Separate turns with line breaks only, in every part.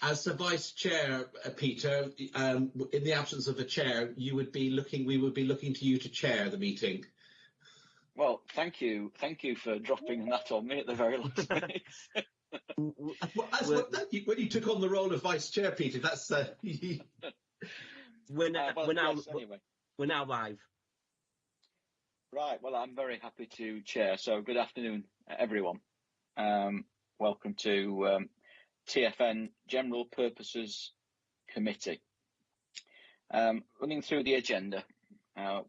As the vice chair, Peter, in the absence of a chair, we would be looking to you to chair the meeting.
Well, thank you for dropping that on me at the very last minute.
When you took on the role of vice chair, Peter, that's
we're now live.
Right. Well, I'm very happy to chair. So, good afternoon, everyone. Welcome to TFN General Purposes Committee. Running through the agenda.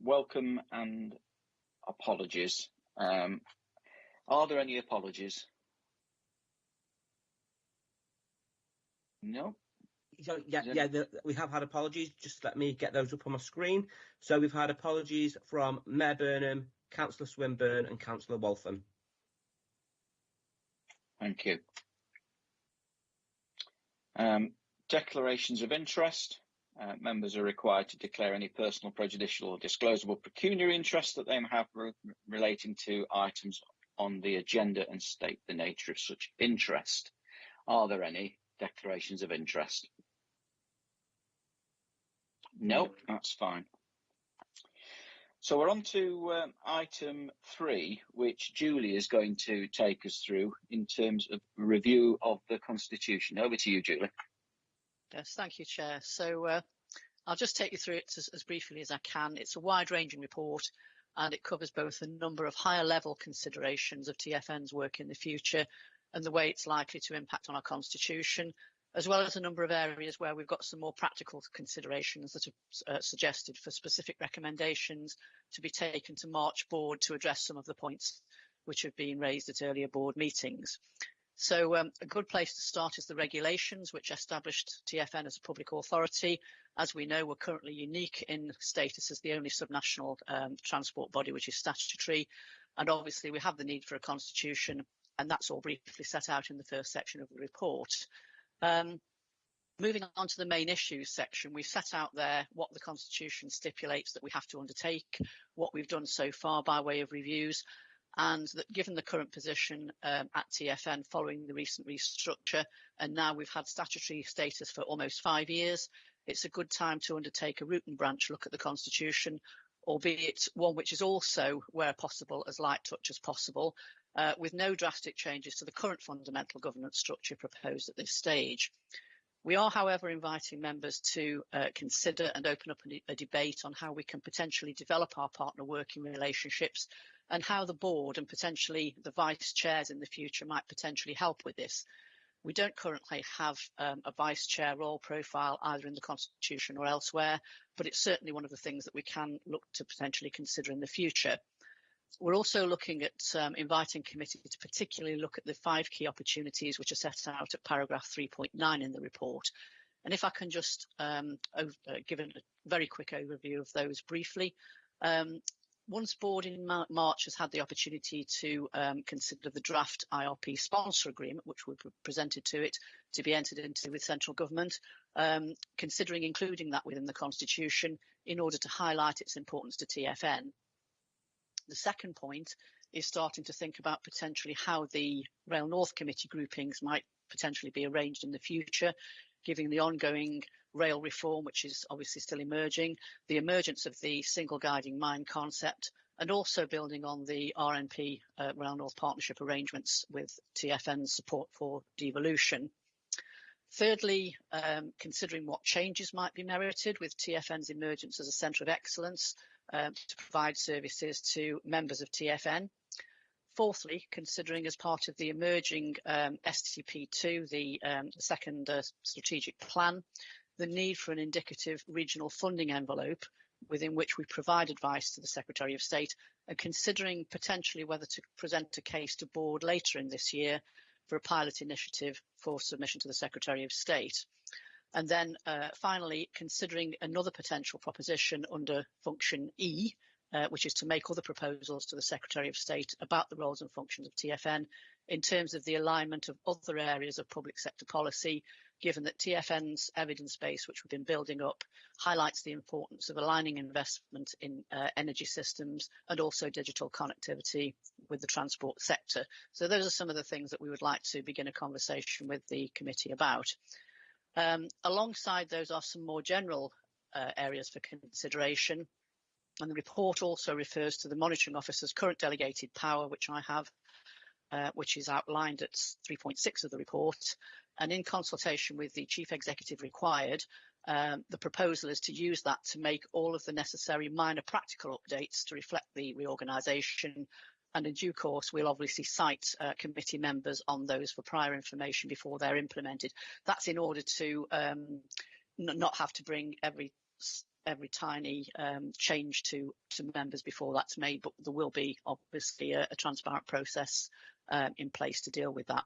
Welcome and apologies. Are there any apologies? No.
So, we have had apologies. Just let me get those up on my screen. So we've had apologies from Mayor Burnham, Councillor Swinburne and Councillor Waltham.
Thank you. Declarations of interest. Members are required to declare any personal, prejudicial or disclosable pecuniary interest that they may have relating to items on the agenda and state the nature of such interest. Are there any declarations of interest? No, that's fine. So we're on to item 3, which Julie is going to take us through in terms of review of the Constitution. Over to you, Julie.
Yes, thank you, Chair. So I'll just take you through it as briefly as I can. It's a wide-ranging report and it covers both a number of higher-level considerations of TFN's work in the future and the way it's likely to impact on our Constitution, as well as a number of areas where we've got some more practical considerations that are suggested for specific recommendations to be taken to March board to address some of the points which have been raised at earlier board meetings. So a good place to start is the regulations, which established TFN as a public authority. As we know, we're currently unique in status as the only subnational transport body which is statutory. And obviously we have the need for a constitution, and that's all briefly set out in the first section of the report. Moving on to the main issues section, we set out there what the Constitution stipulates that we have to undertake, what we've done so far by way of reviews, and that given the current position at TFN following the recent restructure, and now we've had statutory status for almost 5 years, it's a good time to undertake a root and branch look at the Constitution, albeit one which is also, where possible, as light touch as possible, with no drastic changes to the current fundamental governance structure proposed at this stage. We are, however, inviting members to consider and open up a debate on how we can potentially develop our partner working relationships and how the board and potentially the vice chairs in the future might potentially help with this. We don't currently have a vice chair role profile either in the Constitution or elsewhere, but it's certainly one of the things that we can look to potentially consider in the future. We're also looking at inviting committee to particularly look at the 5 key opportunities which are set out at paragraph 3.9 in the report. And if I can just give a very quick overview of those briefly. Once board in March has had the opportunity to consider the draft IRP sponsor agreement, which we presented to it to be entered into with central government, considering including that within the Constitution in order to highlight its importance to TFN. The second point is starting to think about potentially how the Rail North Committee groupings might potentially be arranged in the future, given the ongoing rail reform, which is obviously still emerging, the emergence of the single guiding mind concept, and also building on the RNP Rail North Partnership arrangements with TFN's support for devolution. Thirdly, considering what changes might be merited with TFN's emergence as a centre of excellence to provide services to members of TFN. Fourthly, considering as part of the emerging STP2, the second strategic plan, the need for an indicative regional funding envelope within which we provide advice to the Secretary of State, and considering potentially whether to present a case to board later in this year for a pilot initiative for submission to the Secretary of State. And then finally, considering another potential proposition under function E, which is to make other proposals to the Secretary of State about the roles and functions of TFN in terms of the alignment of other areas of public sector policy, given that TFN's evidence base, which we've been building up, highlights the importance of aligning investment in energy systems and also digital connectivity with the transport sector. So those are some of the things that we would like to begin a conversation with the committee about. Alongside those are some more general areas for consideration, and the report also refers to the monitoring officer's current delegated power, which I have, which is outlined at 3.6 of the report, and in consultation with the Chief Executive required, the proposal is to use that to make all of the necessary minor practical updates to reflect the reorganisation, and in due course we'll obviously cite committee members on those for prior information before they're implemented. That's in order to not have to bring every tiny change to members before that's made, but there will be obviously a transparent process in place to deal with that.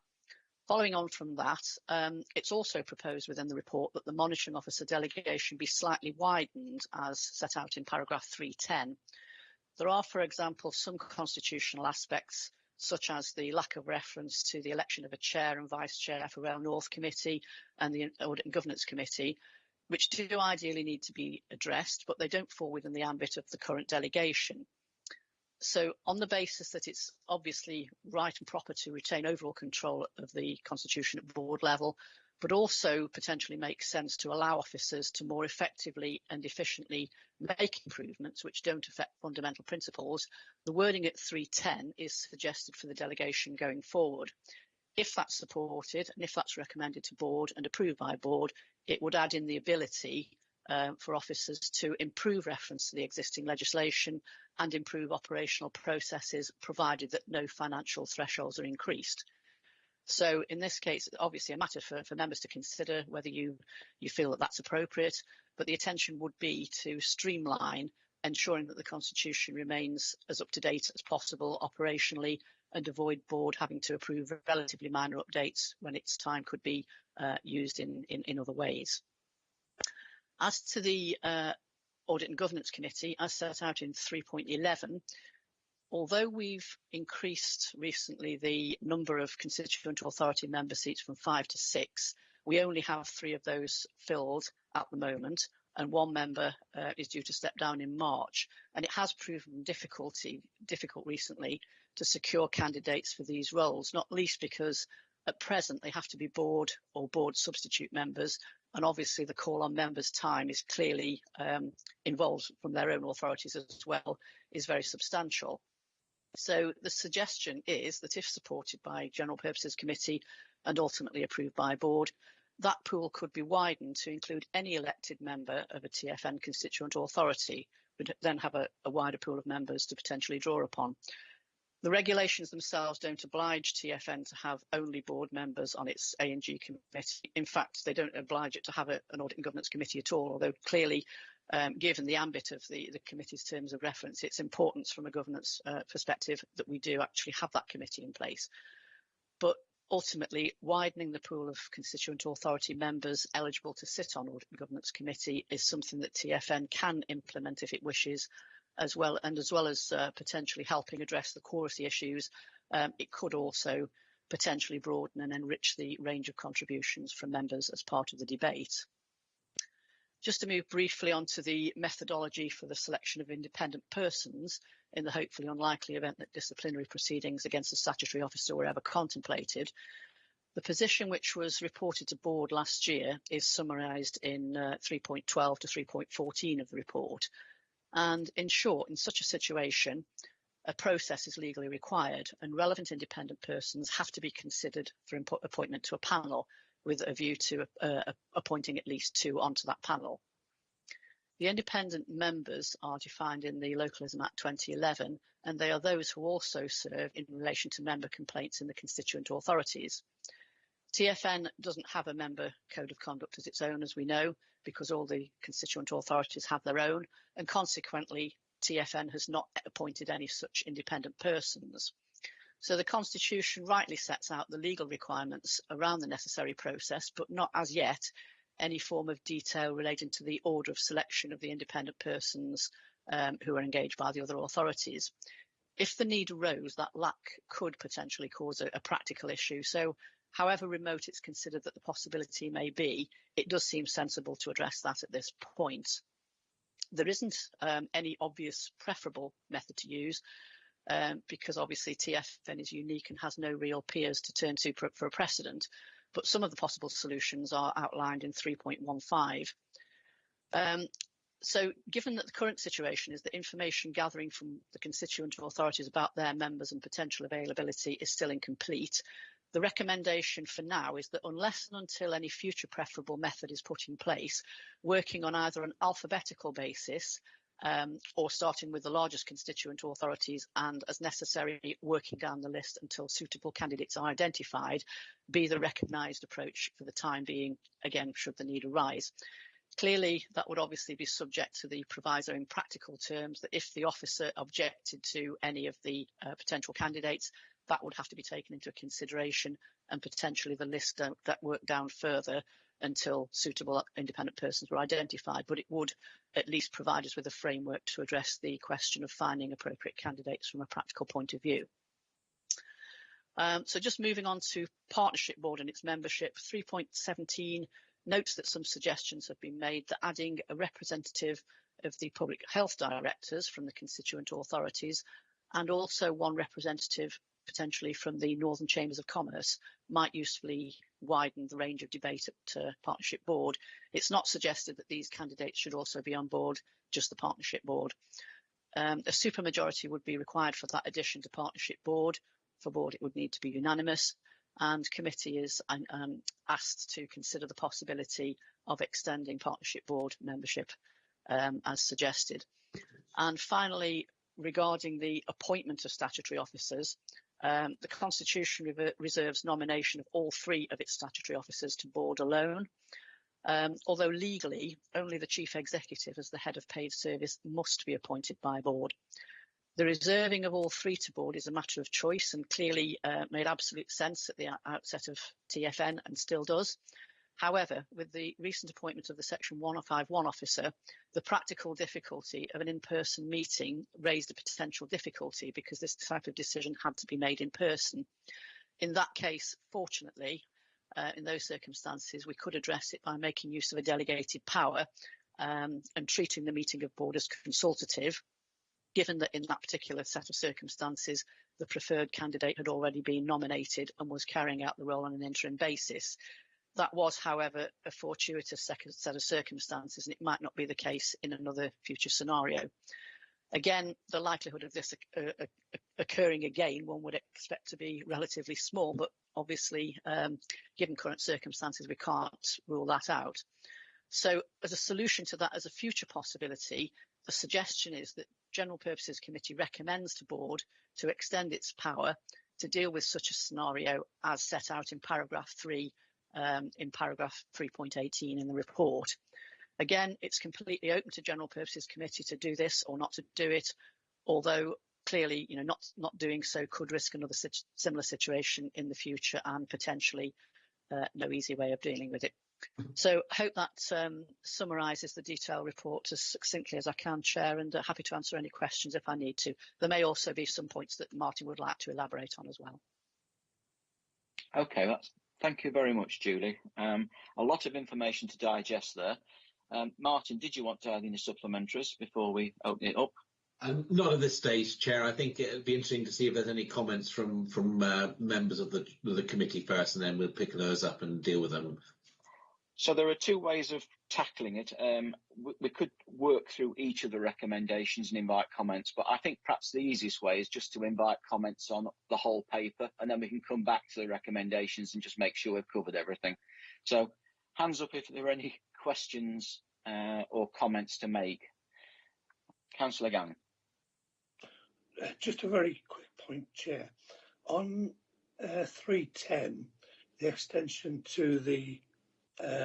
Following on from that, it's also proposed within the report that the monitoring officer delegation be slightly widened as set out in paragraph 310. There are, for example, some constitutional aspects, such as the lack of reference to the election of a chair and vice chair for Rail North Committee and the Audit and Governance Committee, which do ideally need to be addressed, but they don't fall within the ambit of the current delegation. So on the basis that it's obviously right and proper to retain overall control of the constitution at board level, but also potentially makes sense to allow officers to more effectively and efficiently make improvements which don't affect fundamental principles, the wording at 310 is suggested for the delegation going forward. If that's supported and if that's recommended to board and approved by board, it would add in the ability for officers to improve reference to the existing legislation and improve operational processes, provided that no financial thresholds are increased. So in this case, obviously a matter for members to consider whether you feel that that's appropriate, but the intention would be to streamline, ensuring that the Constitution remains as up to date as possible operationally, and avoid board having to approve relatively minor updates when its time could be used in other ways. As to the Audit and Governance Committee, as set out in 3.11, although we've increased recently the number of constituent authority member seats from 5 to 6, we only have 3 of those filled at the moment, and 1 member is due to step down in March. And it has proven difficult recently to secure candidates for these roles, not least because at present they have to be board or board substitute members, and obviously the call on members' time is clearly involved from their own authorities as well, is very substantial. So the suggestion is that if supported by General Purposes Committee and ultimately approved by board, that pool could be widened to include any elected member of a TFN constituent authority, would then have a wider pool of members to potentially draw upon. The regulations themselves don't oblige TFN to have only board members on its A&G committee. In fact, they don't oblige it to have an Audit and Governance Committee at all, although clearly, given the ambit of the committee's terms of reference, it's important from a governance perspective that we do actually have that committee in place. But ultimately, widening the pool of constituent authority members eligible to sit on Audit and Governance Committee is something that TFN can implement if it wishes, as well as potentially helping address the quality issues. It could also potentially broaden and enrich the range of contributions from members as part of the debate. Just to move briefly onto the methodology for the selection of independent persons, in the hopefully unlikely event that disciplinary proceedings against a statutory officer were ever contemplated, the position which was reported to board last year is summarised in 3.12 to 3.14 of the report. And in short, in such a situation, a process is legally required and relevant independent persons have to be considered for appointment to a panel with a view to appointing at least 2 onto that panel. The independent members are defined in the Localism Act 2011, and they are those who also serve in relation to member complaints in the constituent authorities. TFN doesn't have a member code of conduct as its own, as we know, because all the constituent authorities have their own, and consequently TFN has not appointed any such independent persons. So the Constitution rightly sets out the legal requirements around the necessary process, but not as yet any form of detail relating to the order of selection of the independent persons who are engaged by the other authorities. If the need arose, that lack could potentially cause a practical issue. So however remote it's considered that the possibility may be, it does seem sensible to address that at this point. There isn't any obvious preferable method to use because obviously TFN is unique and has no real peers to turn to for a precedent. but some of the possible solutions are outlined in 3.15. So given that the current situation is that information gathering from the constituent authorities about their members and potential availability is still incomplete, the recommendation for now is that unless and until any future preferable method is put in place, working on either an alphabetical basis or starting with the largest constituent authorities and, as necessary, working down the list until suitable candidates are identified, be the recognised approach for the time being, again, should the need arise. Clearly, that would obviously be subject to the proviso in practical terms that if the officer objected to any of the potential candidates, that would have to be taken into consideration and potentially the list that worked down further until suitable independent persons were identified. But it would at least provide us with a framework to address the question of finding appropriate candidates from a practical point of view. So just moving on to Partnership Board and its membership, 3.17 notes that some suggestions have been made that adding a representative of the public health directors from the constituent authorities and also one representative potentially from the Northern Chambers of Commerce might usefully widen the range of debate at Partnership Board. It's not suggested that these candidates should also be on board, just the Partnership Board. A supermajority would be required for that addition to Partnership Board. For Board, it would need to be unanimous, and committee is asked to consider the possibility of extending Partnership Board membership as suggested. And finally, regarding the appointment of statutory officers, the Constitution reserves nomination of all three of its statutory officers to Board alone. Although legally, only the Chief Executive as the head of paid service must be appointed by Board. The reserving of all three to Board is a matter of choice and clearly made absolute sense at the outset of TFN and still does. However, with the recent appointment of the Section 1051 officer, the practical difficulty of an in-person meeting raised a potential difficulty because this type of decision had to be made in person. In that case, fortunately, in those circumstances, we could address it by making use of a delegated power and treating the meeting of Board as consultative, given that in that particular set of circumstances, the preferred candidate had already been nominated and was carrying out the role on an interim basis. That was, however, a fortuitous set of circumstances, and it might not be the case in another future scenario. Again, the likelihood of this occurring again, one would expect to be relatively small, but obviously, given current circumstances, we can't rule that out. So as a solution to that, as a future possibility, the suggestion is that General Purposes Committee recommends to Board to extend its power to deal with such a scenario as set out in paragraph 3, in paragraph 3.18 in the report. Again, it's completely open to General Purposes Committee to do this or not to do it, although clearly, not doing so could risk another similar situation in the future and potentially no easy way of dealing with it. So I hope that summarises the detailed report as succinctly as I can, Chair, and happy to answer any questions if I need to. There may also be some points that Martin would like to elaborate on as well.
Okay, thank you very much, Julie. A lot of information to digest there. Martin, did you want to add any supplementaries before we open it up?
Not at this stage, Chair. I think it'd be interesting to see if there's any comments from members of the committee first, and then we'll pick those up and deal with them.
So there are two ways of tackling it. We could work through each of the recommendations and invite comments, but I think perhaps the easiest way is just to invite comments on the whole paper, and then we can come back to the recommendations and just make sure we've covered everything. So hands up if there are any questions or comments to make. Councillor Gannon.
Just a very quick point, Chair. On 310, the extension to the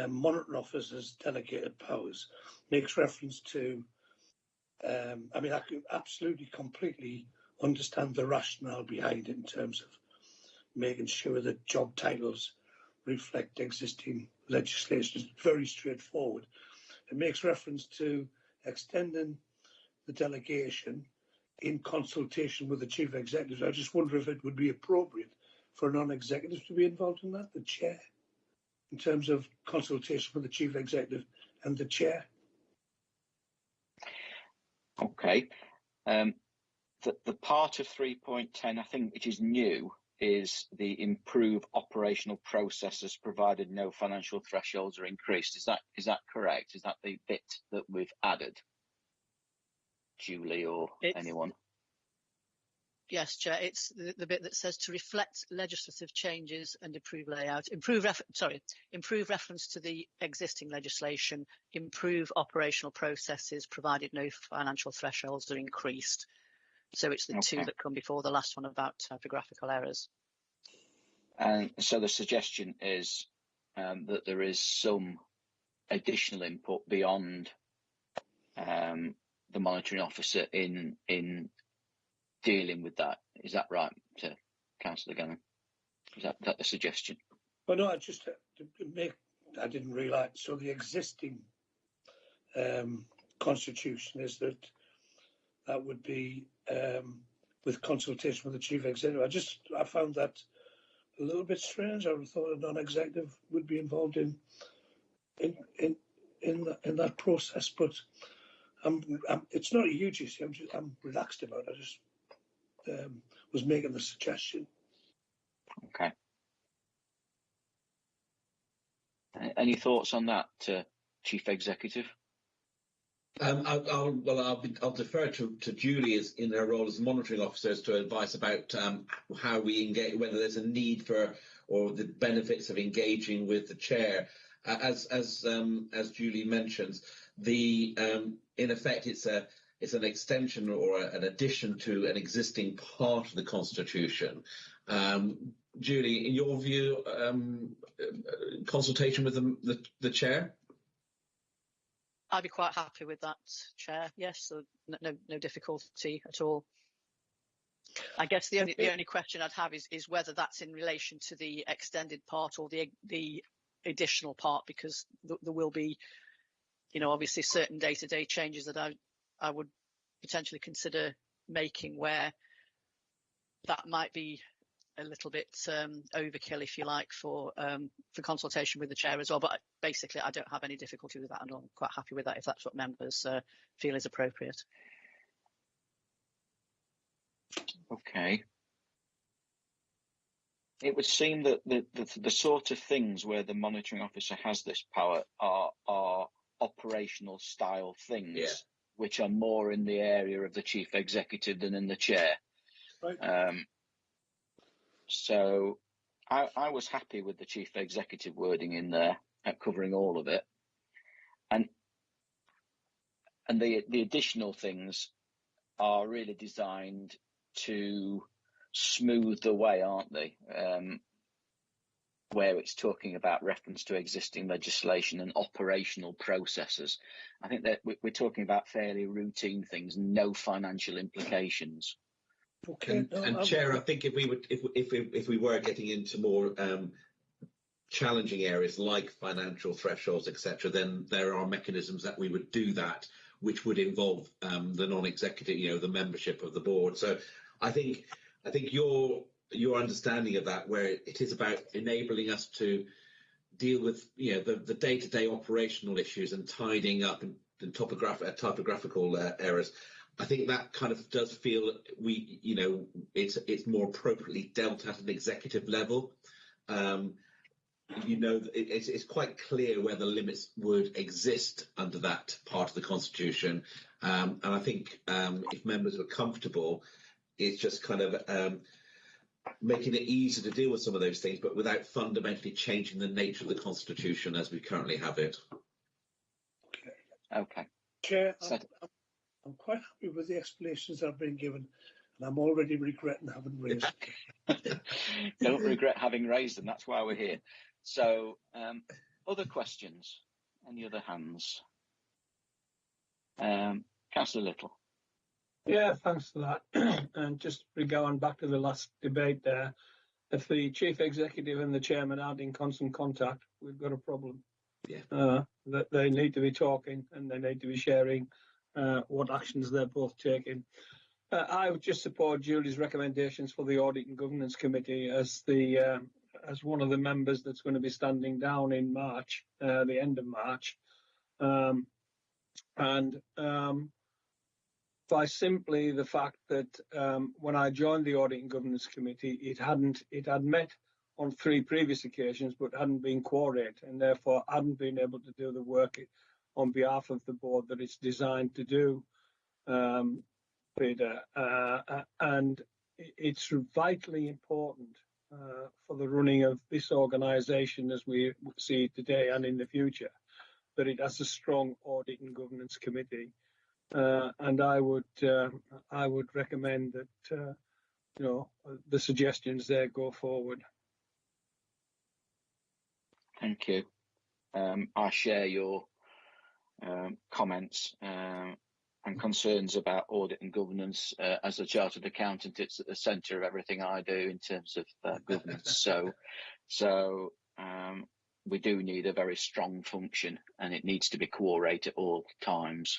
monitoring officer's delegated powers makes reference to, I can absolutely completely understand the rationale behind it in terms of making sure that job titles reflect existing legislation. It's very straightforward. It makes reference to extending the delegation in consultation with the Chief Executive. I just wonder if it would be appropriate for a non-executive to be involved in that, the Chair, in terms of consultation with the Chief Executive and the Chair.
Okay. The part of 3.10, I think, which is new, is the improve operational processes provided no financial thresholds are increased. Is that correct? Is that the bit that we've added? Julie or anyone?
Yes, Chair, it's the bit that says to reflect legislative changes and improve layout, improve reference to the existing legislation, improve operational processes provided no financial thresholds are increased. So it's the two that come before the last one about typographical errors.
And so the suggestion is that there is some additional input beyond the monitoring officer in dealing with that. Is that right, Councillor Gannon? Is that the suggestion?
Well, no, I didn't realise. So the existing constitution is that would be with consultation with the chief executive. I found that a little bit strange. I would have thought a non-executive would be involved in that process, but it's not a huge issue. I'm relaxed about it. I just was making the suggestion.
Okay. Any thoughts on that, Chief Executive?
I'll defer to Julie in her role as monitoring officers to advise about how we engage, whether there's a need for or the benefits of engaging with the chair. As Julie mentions, in effect it's an extension or an addition to an existing part of the Constitution. Julie, in your view, consultation with the chair?
I'd be quite happy with that, Chair. Yes, so no difficulty at all. I guess the only question I'd have is whether that's in relation to the extended part or the additional part, because there will be, obviously certain day-to-day changes that I would potentially consider making where that might be a little bit overkill, if you like, for consultation with the chair as well. But basically, I don't have any difficulty with that, and I'm quite happy with that if that's what members feel is appropriate.
Okay. It would seem that the sort of things where the monitoring officer has this power are operational style things, which are more in the area of the chief executive than in the chair.
Right.
So I was happy with the chief executive wording in there, covering all of it, and the additional things are really designed to smooth the way, aren't they? Where it's talking about reference to existing legislation and operational processes. I think that we're talking about fairly routine things, no financial implications.
Okay.
And Chair, I think if we were getting into more challenging areas like financial thresholds, etc., then there are mechanisms that we would do that, which would involve the non-executive, the membership of the board. So I think your understanding of that, where it is about enabling us to deal with the day-to-day operational issues and tidying up and typographical errors. I think that kind of does feel it's more appropriately dealt at an executive level. It's quite clear where the limits would exist under that part of the Constitution, and I think if members are comfortable, it's just kind of making it easier to deal with some of those things, but without fundamentally changing the nature of the Constitution as we currently have it.
Okay.
Chair, I'm quite happy with the explanations that have been given, and I'm already regretting having raised them.
Don't regret having raised them. That's why we're here. So, other questions? Any other hands? Councillor Little.
Yeah, thanks for that. And just going back to the last debate there, if the chief executive and the chairman aren't in constant contact, we've got a problem.
Yeah.
That they need to be talking and they need to be sharing what actions they're both taking. I would just support Julie's recommendations for the Audit and Governance Committee as one of the members that's going to be standing down in March, the end of March. by simply the fact that when I joined the Audit and Governance Committee, it had met on 3 previous occasions, but hadn't been quorate, and therefore hadn't been able to do the work on behalf of the board that it's designed to do, Peter. And it's vitally important for the running of this organisation as we see it today and in the future, that it has a strong Audit and Governance Committee. And I would recommend that the suggestions there go forward.
Thank you. I share your comments and concerns about audit and governance. As a chartered accountant, it's at the centre of everything I do in terms of governance. So we do need a very strong function, and it needs to be quorate at all times.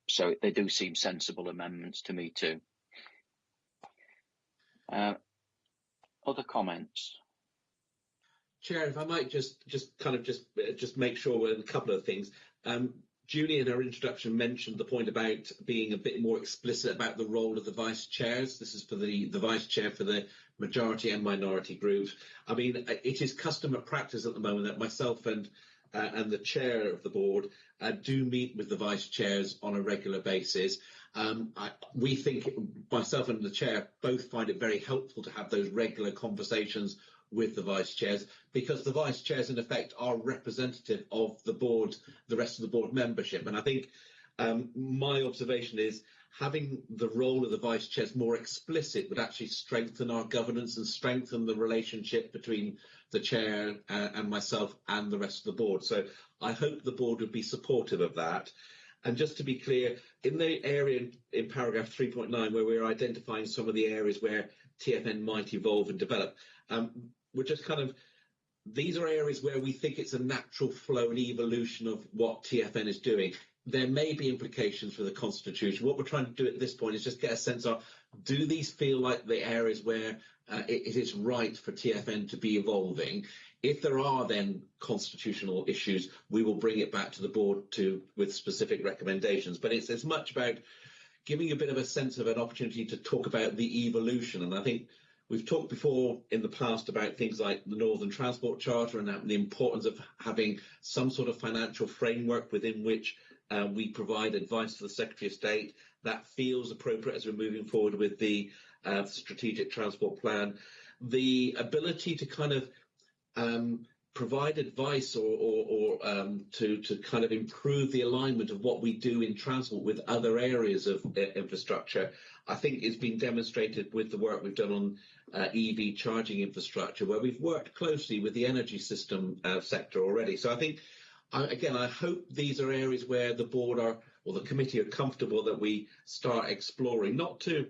So they do seem sensible amendments to me too. Other comments?
Chair, if I might just make sure with a couple of things. Julie, in her introduction, mentioned the point about being a bit more explicit about the role of the vice chairs. This is for the vice chair for the majority and minority groups. I mean, it is custom and practice at the moment that myself and the chair of the board do meet with the vice chairs on a regular basis. We think, myself and the chair both find it very helpful to have those regular conversations with the vice chairs, because the vice chairs in effect are representative of the board, the rest of the board membership. And I think my observation is having the role of the vice chairs more explicit would actually strengthen our governance and strengthen the relationship between the chair and myself and the rest of the board. So I hope the board would be supportive of that. And just to be clear, in the area in paragraph 3.9 where we're identifying some of the areas where TFN might evolve and develop, we're just these are areas where we think it's a natural flow and evolution of what TFN is doing. There may be implications for the Constitution. What we're trying to do at this point is just get a sense of, do these feel like the areas where it is right for TFN to be evolving? If there are then constitutional issues, we will bring it back to the board with specific recommendations. But it's as much about giving a bit of a sense of an opportunity to talk about the evolution. And I think we've talked before in the past about things like the Northern Transport Charter and the importance of having some sort of financial framework within which we provide advice to the Secretary of State. That feels appropriate as we're moving forward with the Strategic Transport Plan. The ability to provide advice or to improve the alignment of what we do in transport with other areas of infrastructure, I think is being demonstrated with the work we've done on EV charging infrastructure, where we've worked closely with the energy system sector already. So I think, I hope these are areas where the board or the committee are comfortable that we start exploring, not to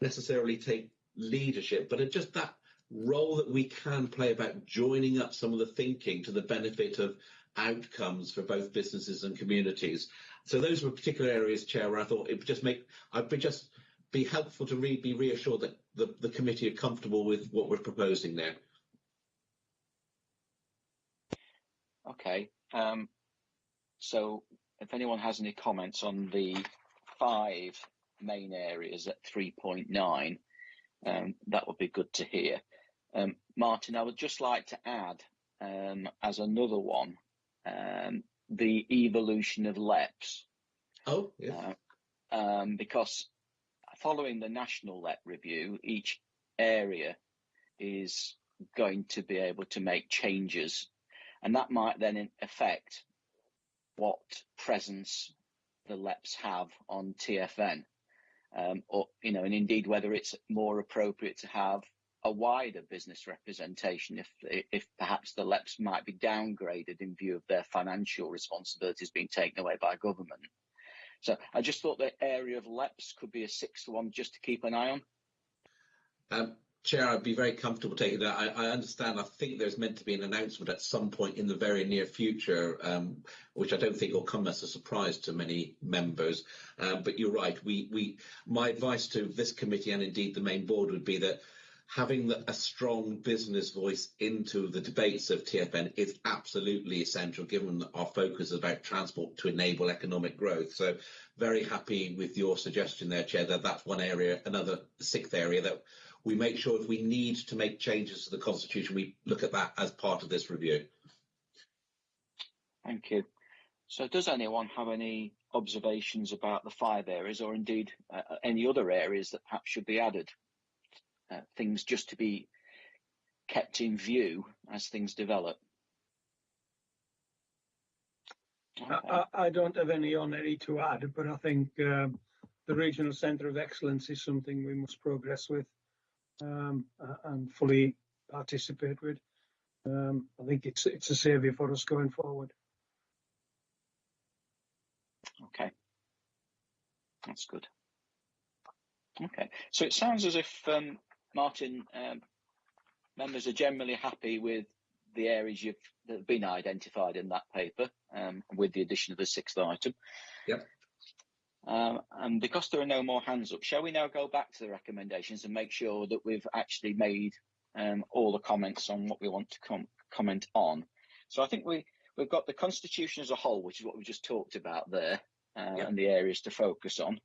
necessarily take leadership, but just that role that we can play about joining up some of the thinking to the benefit of outcomes for both businesses and communities. So those were particular areas, Chair, where I thought it would just be helpful to be reassured that the committee are comfortable with what we're proposing there.
Okay. So if anyone has any comments on the 5 main areas at 3.9, that would be good to hear. Martin, I would just like to add, as another one, the evolution of LEPs.
Oh, yes.
Because following the national LEP review, each area is going to be able to make changes, and that might then affect what presence the LEPs have on TFN, and indeed whether it's more appropriate to have a wider business representation if perhaps the LEPs might be downgraded in view of their financial responsibilities being taken away by government. So I just thought the area of LEPs could be a 6th one just to keep an eye on.
Chair, I'd be very comfortable taking that. I understand. I think there's meant to be an announcement at some point in the very near future, which I don't think will come as a surprise to many members. But you're right. My advice to this committee and indeed the main board would be that having a strong business voice into the debates of TFN is absolutely essential, given that our focus is about transport to enable economic growth. So very happy with your suggestion there, Chair, that that's one area, another sixth area that we make sure if we need to make changes to the Constitution, we look at that as part of this review.
Thank you. So does anyone have any observations about the 5 areas, or indeed any other areas that perhaps should be added? Things just to be kept in view as things develop. Okay.
I don't have any to add, but I think the Regional Centre of Excellence is something we must progress with and fully participate with. I think it's a saviour for us going forward.
Okay, that's good. Okay, so it sounds as if, Martin, members are generally happy with the areas that have been identified in that paper, with the addition of the 6th item.
Yep.
And because there are no more hands up, shall we now go back to the recommendations and make sure that we've actually made all the comments on what we want to comment on? So I think we've got the Constitution as a whole, which is what we just talked about there,
Yep.
and the areas to focus on.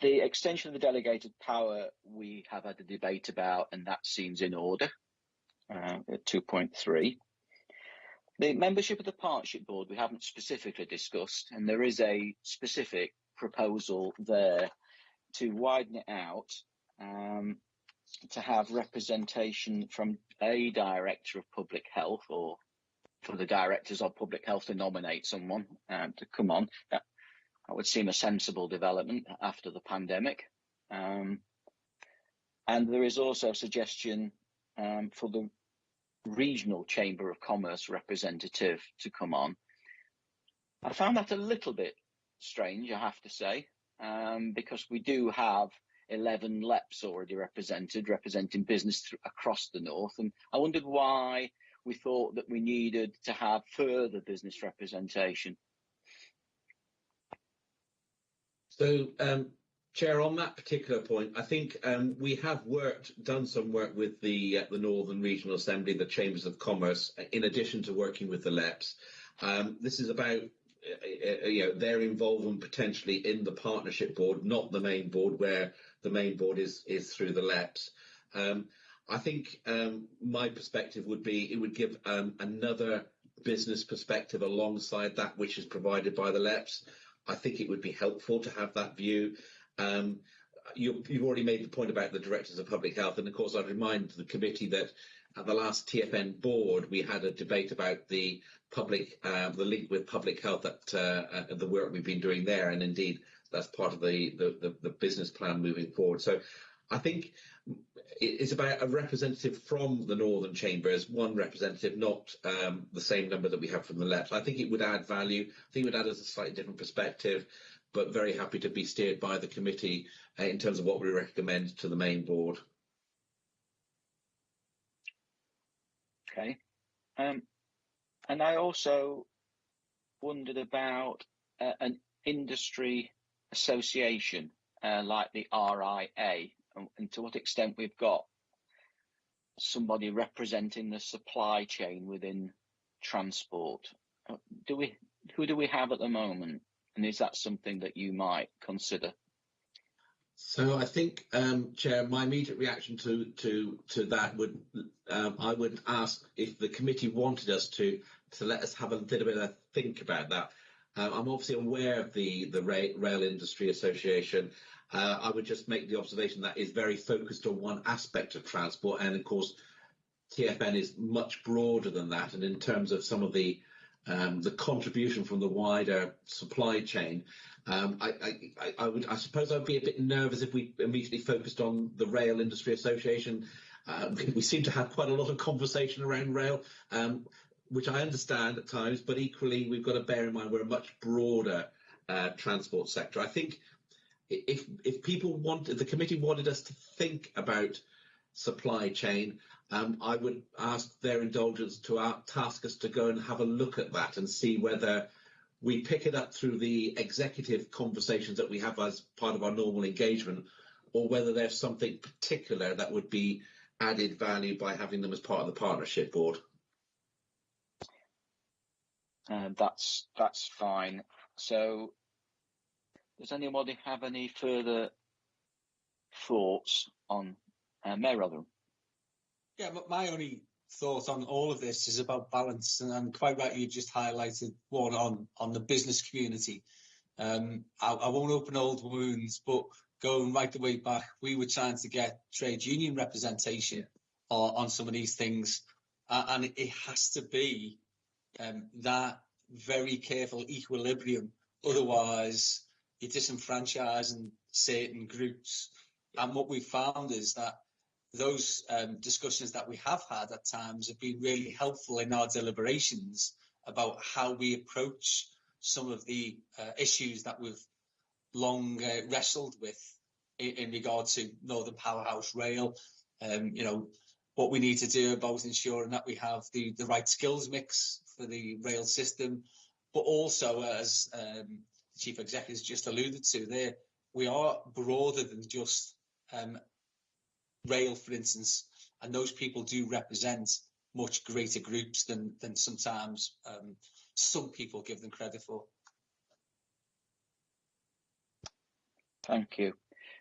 The extension of the delegated power we have had a debate about, and that seems in order at 2.3. The membership of the Partnership Board we haven't specifically discussed, and there is a specific proposal there to widen it out to have representation from a Director of Public Health, or for the Directors of Public Health to nominate someone to come on. That would seem a sensible development after the pandemic. And there is also a suggestion for the Regional Chamber of Commerce representative to come on. I found that a little bit strange, I have to say, because we do have 11 LEPs already representing business across the North. And I wondered why we thought that we needed to have further business representation.
So, Chair, on that particular point, I think we have done some work with the Northern Regional Assembly, the Chambers of Commerce, in addition to working with the LEPs. This is about their involvement potentially in the Partnership Board, not the main board, where the main board is through the LEPs. I think my perspective would be it would give another business perspective alongside that which is provided by the LEPs. I think it would be helpful to have that view. You've already made the point about the Directors of Public Health, and of course I'd remind the committee that at the last TFN board we had a debate about the link with public health, that the work we've been doing there, and indeed that's part of the business plan moving forward. So I think it's about a representative from the Northern Chambers, one representative, not the same number that we have from the LEPs. I think it would add value. I think it would add us a slightly different perspective, but very happy to be steered by the committee in terms of what we recommend to the main board.
Okay. And I also wondered about an industry association like the RIA, and to what extent we've got somebody representing the supply chain within transport. Who do we have at the moment? And is that something that you might consider?
So I think, Chair, my immediate reaction to that would, I would ask if the committee wanted us to let us have a little bit of a think about that. I'm obviously aware of the Rail Industry Association. I would just make the observation that is very focused on one aspect of transport, and of course TFN is much broader than that. And in terms of some of the contribution from the wider supply chain, I suppose I'd be a bit nervous if we immediately focused on the Rail Industry Association. We seem to have quite a lot of conversation around rail, which I understand at times, but equally we've got to bear in mind we're a much broader transport sector. I think if the committee wanted us to think about supply chain, I would ask their indulgence to task us to go and have a look at that and see whether we pick it up through the executive conversations that we have as part of our normal engagement, or whether there's something particular that would be added value by having them as part of the partnership board.
That's fine. So, does anybody have any further thoughts on Mayor Rotherham?
Yeah, but my only thought on all of this is about balance, and quite rightly you just highlighted one on the business community. I won't open old wounds, but going right the way back, we were trying to get trade union representation on some of these things, and it has to be that very careful equilibrium. Otherwise, you're disenfranchising certain groups. And what we found is that those discussions that we have had at times have been really helpful in our deliberations about how we approach some of the issues that we've long wrestled with in regard to Northern Powerhouse Rail. What we need to do about ensuring that we have the right skills mix for the rail system, but also, as the Chief Executive has just alluded to there, we are broader than just rail, for instance, and those people do represent much greater groups than sometimes some people give them credit for.
Thank you.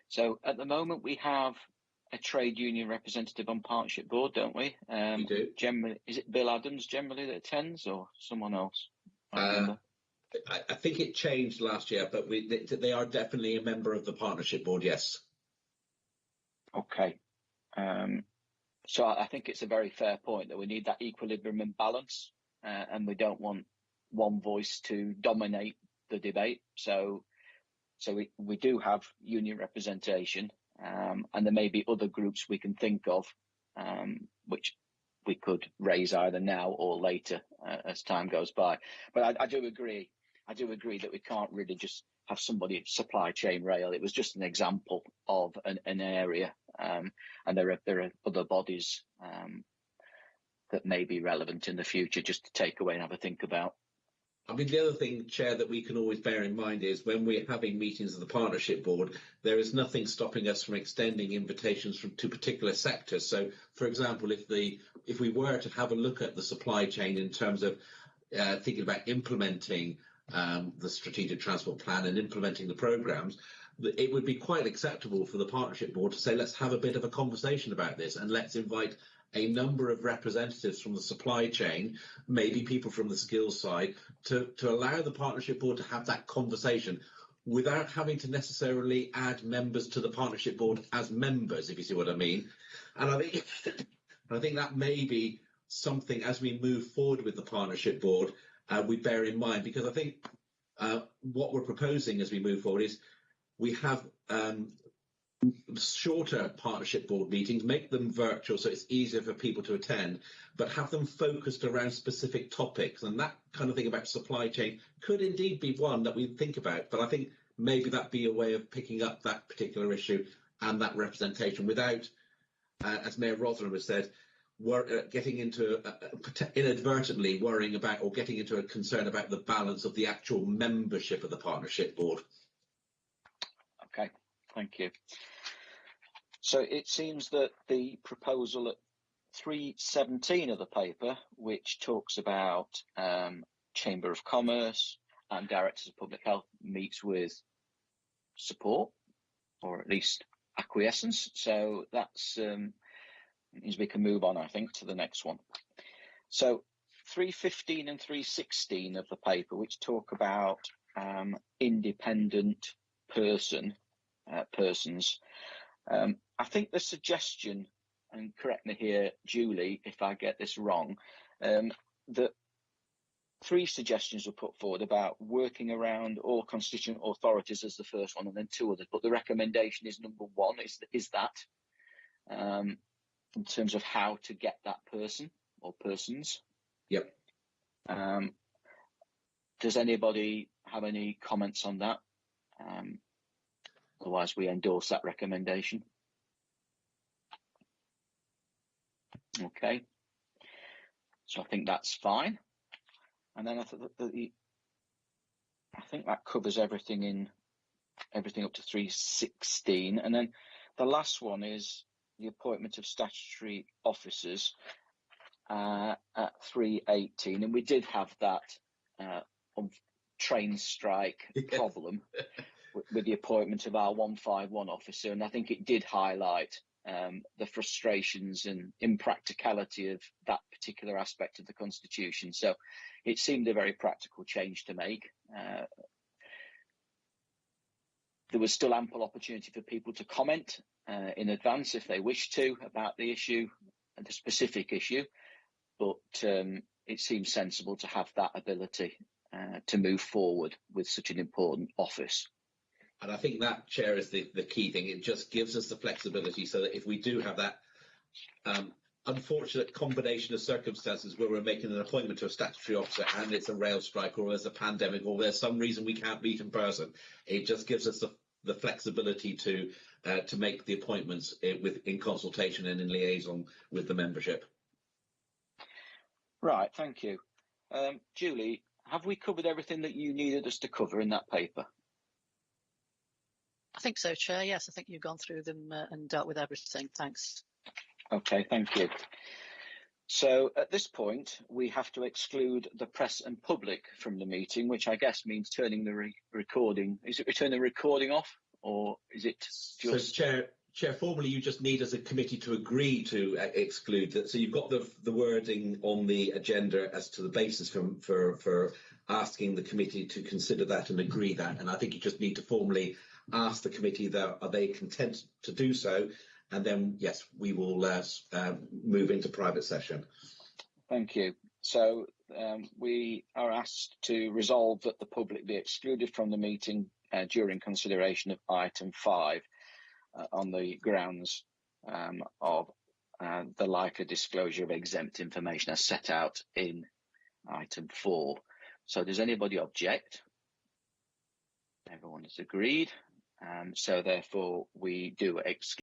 So at the moment we have a trade union representative on partnership board, don't we?
We do.
Generally, is it Bill Adams generally that attends, or someone else?
I think it changed last year, but they are definitely a member of the partnership board, yes.
Okay. So I think it's a very fair point that we need that equilibrium and balance, and we don't want one voice to dominate the debate. So we do have union representation, and there may be other groups we can think of, which we could raise either now or later as time goes by. But I do agree that we can't really just have somebody supply chain rail. It was just an example of an area, and there are other bodies that may be relevant in the future just to take away and have a think about.
I mean, the other thing, Chair, that we can always bear in mind is when we're having meetings of the partnership board, there is nothing stopping us from extending invitations to particular sectors. So, for example, if we were to have a look at the supply chain in terms of thinking about implementing the strategic transport plan and implementing the programmes, it would be quite acceptable for the partnership board to say, let's have a bit of a conversation about this and let's invite a number of representatives from the supply chain, maybe people from the skills side, to allow the partnership board to have that conversation without having to necessarily add members to the partnership board as members, if you see what I mean. And I think that may be something as we move forward with the partnership board, we bear in mind, because I think what we're proposing as we move forward is we have shorter partnership board meetings, make them virtual so it's easier for people to attend, but have them focused around specific topics. And that kind of thing about supply chain could indeed be one that we think about, but I think maybe that'd be a way of picking up that particular issue and that representation without, as Mayor Rotherham has said, getting into inadvertently worrying about or getting into a concern about the balance of the actual membership of the partnership board.
Okay, thank you. So it seems that the proposal at 317 of the paper, which talks about Chamber of Commerce and Directors of Public Health, meets with support, or at least acquiescence. So that's means we can move on, I think, to the next one. So 315 and 316 of the paper, which talk about independent persons. I think the suggestion, and correct me here, Julie, if I get this wrong, that 3 suggestions were put forward about working around all constituent authorities as the first one, and then 2 others. But the recommendation is number 1 is that in terms of how to get that person or persons.
Yep.
Does anybody have any comments on that? Otherwise, we endorse that recommendation. Okay. So I think that's fine. And then I think that covers everything up to 316. And then The last one is the appointment of statutory officers at 318, and we did have that train strike problem with the appointment of our 151 officer, and I think it did highlight the frustrations and impracticality of that particular aspect of the Constitution. So it seemed a very practical change to make. There was still ample opportunity for people to comment in advance if they wish to about the issue, the specific issue, but it seems sensible to have that ability to move forward with such an important office.
And I think that, Chair, is the key thing. It just gives us the flexibility so that if we do have that unfortunate combination of circumstances where we're making an appointment to a statutory officer and it's a rail strike or there's a pandemic or there's some reason we can't meet in person, it just gives us the flexibility to make the appointments in consultation and in liaison with the membership.
Right, thank you. Julie, have we covered everything that you needed us to cover in that paper?
I think so, Chair. Yes, I think you've gone through them and dealt with everything. Thanks.
Okay, thank you. So at this point, we have to exclude the press and public from the meeting, which I guess means turning the recording. Is it turning the recording off, or is it just...
So, Chair, formally you just need as a committee to agree to exclude that. So you've got the wording on the agenda as to the basis for asking the committee to consider that and agree that. And I think you just need to formally ask the committee that are they content to do so, and then yes, we will move into private session.
Thank you. So we are asked to resolve that the public be excluded from the meeting during consideration of item 5 on the grounds of the likely disclosure of exempt information as set out in item 4. So does anybody object? Everyone has agreed. So therefore we do exclude